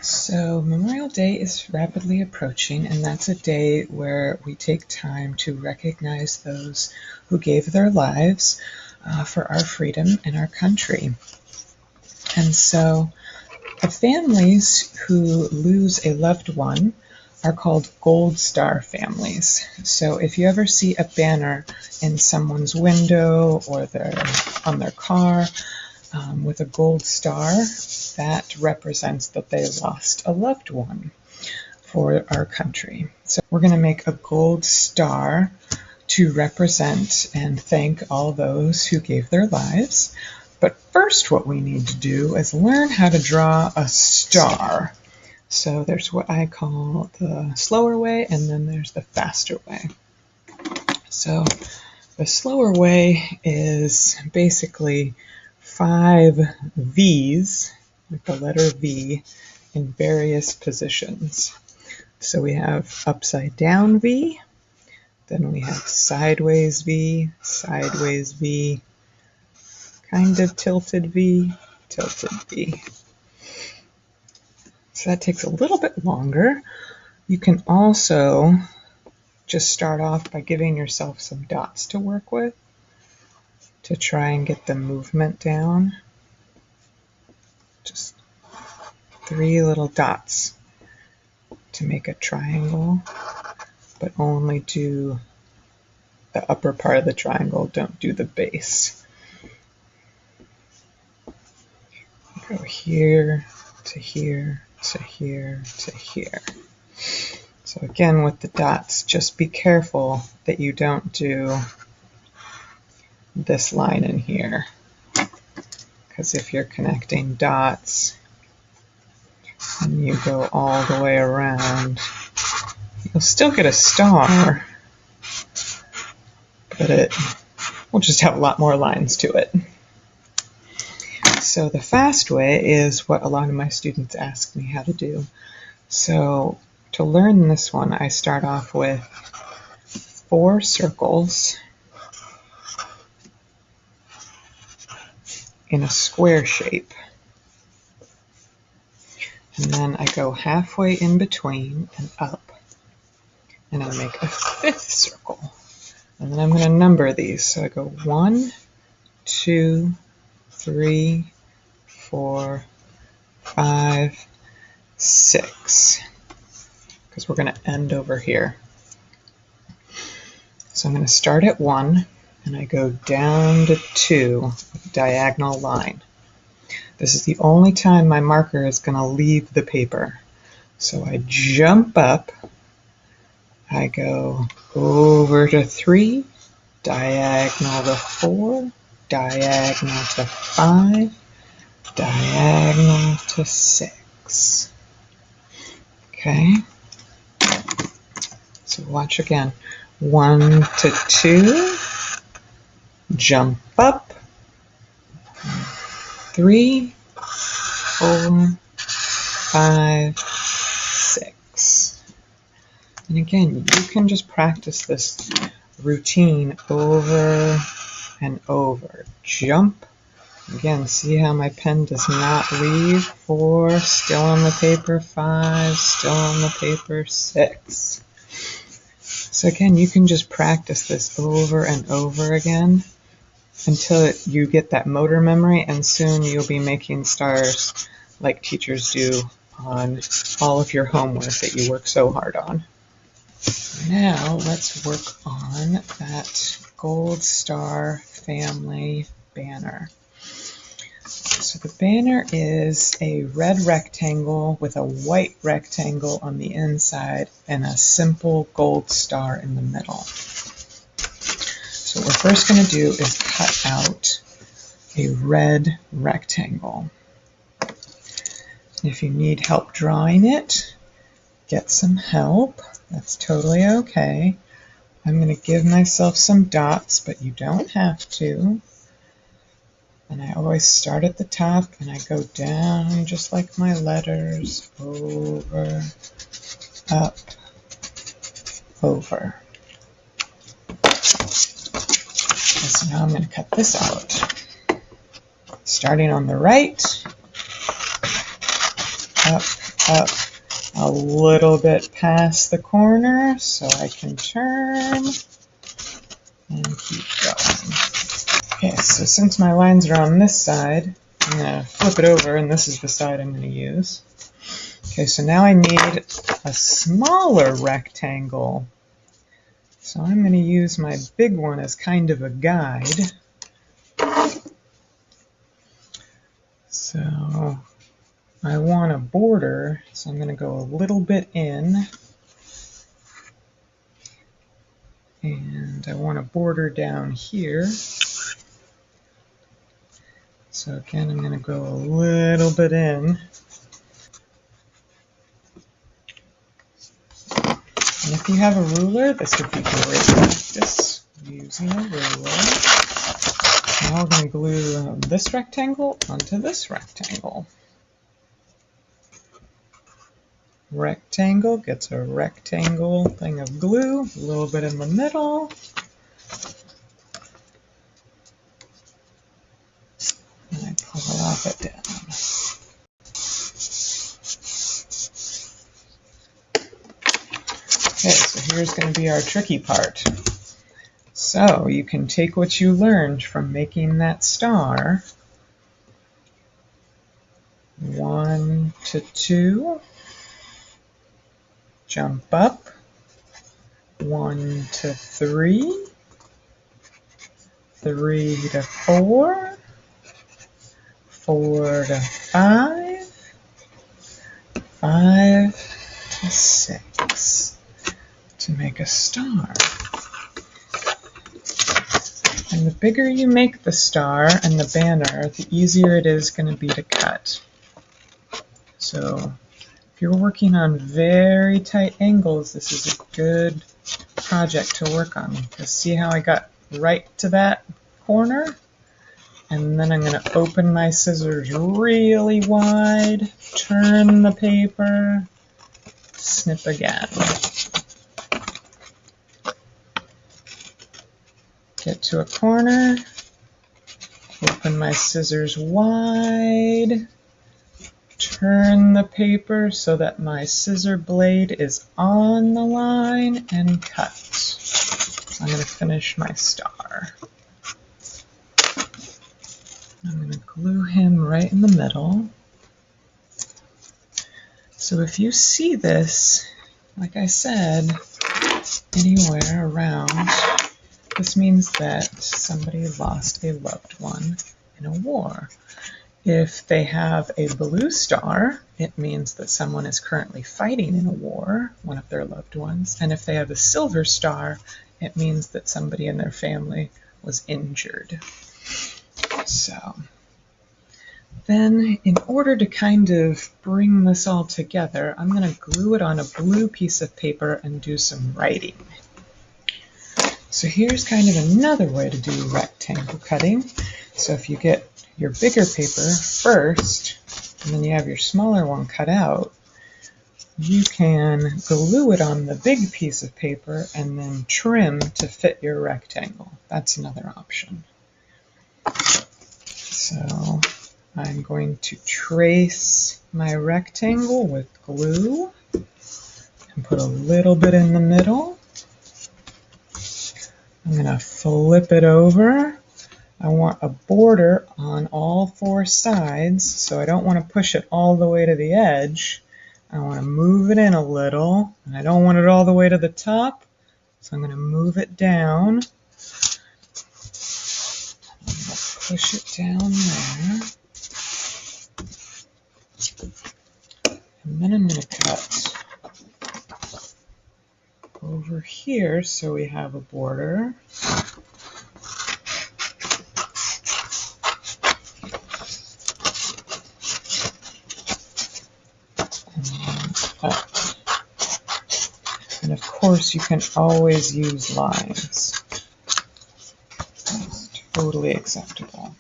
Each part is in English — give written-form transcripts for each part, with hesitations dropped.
So Memorial Day is rapidly approaching, and that's a day where we take time to recognize those who gave their lives for our freedom and our country. And so the families who lose a loved one are called Gold Star families. So if you ever see a banner in someone's window or on their car with a gold star, that represents that they lost a loved one for our country. So we're going to make a gold star to represent and thank all those who gave their lives. But first, what we need to do is learn how to draw a star. So there's what I call the slower way, and then there's the faster way. So the slower way is basically 5 V's, with the letter V, in various positions. So we have upside down V, then we have sideways V, kind of tilted V, tilted V. So that takes a little bit longer. You can also just start off by giving yourself some dots to work with to try and get the movement down. Just 3 little dots to make a triangle, but only do the upper part of the triangle, don't do the base. Go here to here to here to here. So again, with the dots, just be careful that you don't do this line in here, because if you're connecting dots and you go all the way around, you'll still get a star, but it will just have a lot more lines to it. So the fast way is what a lot of my students ask me how to do. So to learn this one, I start off with 4 circles in a square shape. And then I go halfway in between and up, and I make a 5th circle. And then I'm going to number these. So I go 1, 2, 3, 4, 5, 6, because we're going to end over here. So I'm going to start at 1, and I go down to 2 with a diagonal line. This is the only time my marker is going to leave the paper. So I jump up, I go over to 3, diagonal to 4, diagonal to 5, diagonal to 6. Okay, so watch again. 1 to 2, jump up, 3, 4, 5, 6. And again, you can just practice this routine over and over. Jump. Again, see how my pen does not leave? 4, still on the paper, 5, still on the paper, 6. So again, you can just practice this over and over again until you get that motor memory, and soon you'll be making stars like teachers do on all of your homework that you work so hard on. Now let's work on that Gold Star family banner. So the banner is a red rectangle with a white rectangle on the inside and a simple gold star in the middle. So what we're first going to do is cut out a red rectangle. If you need help drawing it, get some help. That's totally okay. I'm going to give myself some dots, but you don't have to. And I always start at the top and I go down just like my letters, over, up, over. So now I'm going to cut this out. Starting on the right, up, up a little bit past the corner so I can turn and keep going. Okay, so since my lines are on this side, I'm going to flip it over, and this is the side I'm going to use. Okay, so now I need a smaller rectangle. So I'm going to use my big one as kind of a guide. So I want a border, so I'm going to go a little bit in. And I want a border down here. So again, I'm going to go a little bit in. And if you have a ruler, this would be great practice using a ruler. Now we're going to glue this rectangle onto this rectangle. Rectangle gets a rectangle thing of glue, a little bit in the middle. And I plop it down. Okay, so here's going to be our tricky part. So you can take what you learned from making that star, 1 to 2, jump up, 1 to 3, 3 to 4, 4 to 5, 5 to 6 to make a star. And the bigger you make the star and the banner, the easier it is going to be to cut. So if you're working on very tight angles, this is a good project to work on. Because see how I got right to that corner? And then I'm going to open my scissors really wide, turn the paper, snip again. Get to a corner, open my scissors wide, turn the paper so that my scissor blade is on the line, and cut. So I'm going to finish my star. I'm going to glue him right in the middle. So if you see this, like I said, anywhere around, this means that somebody lost a loved one in a war. If they have a blue star, it means that someone is currently fighting in a war, one of their loved ones. And if they have a silver star, it means that somebody in their family was injured. So then, in order to kind of bring this all together, I'm going to glue it on a blue piece of paper and do some writing. So here's kind of another way to do rectangle cutting. So if you get your bigger paper first, and then you have your smaller one cut out, you can glue it on the big piece of paper and then trim to fit your rectangle. That's another option. So I'm going to trace my rectangle with glue and put a little bit in the middle. I'm going to flip it over. I want a border on all 4 sides, so I don't want to push it all the way to the edge. I want to move it in a little, and I don't want it all the way to the top, so I'm going to move it down. I'm going to push it down there. And then I'm going to cut over here so we have a border. And of course you can always use lines. That's totally acceptable.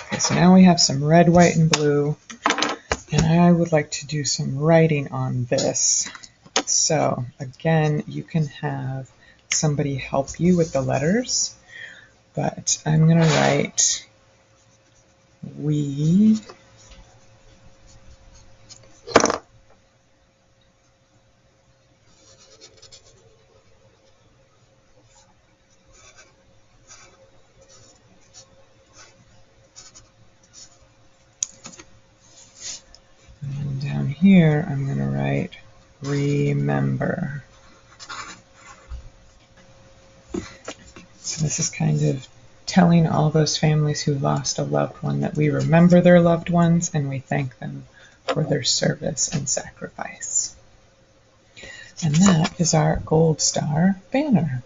Okay, so now we have some red, white, and blue, and I would like to do some writing on this. So again, you can have somebody help you with the letters, but I'm going to write we here I'm going to write remember. So this is kind of telling all those families who lost a loved one that we remember their loved ones and we thank them for their service and sacrifice. And that is our Gold Star banner.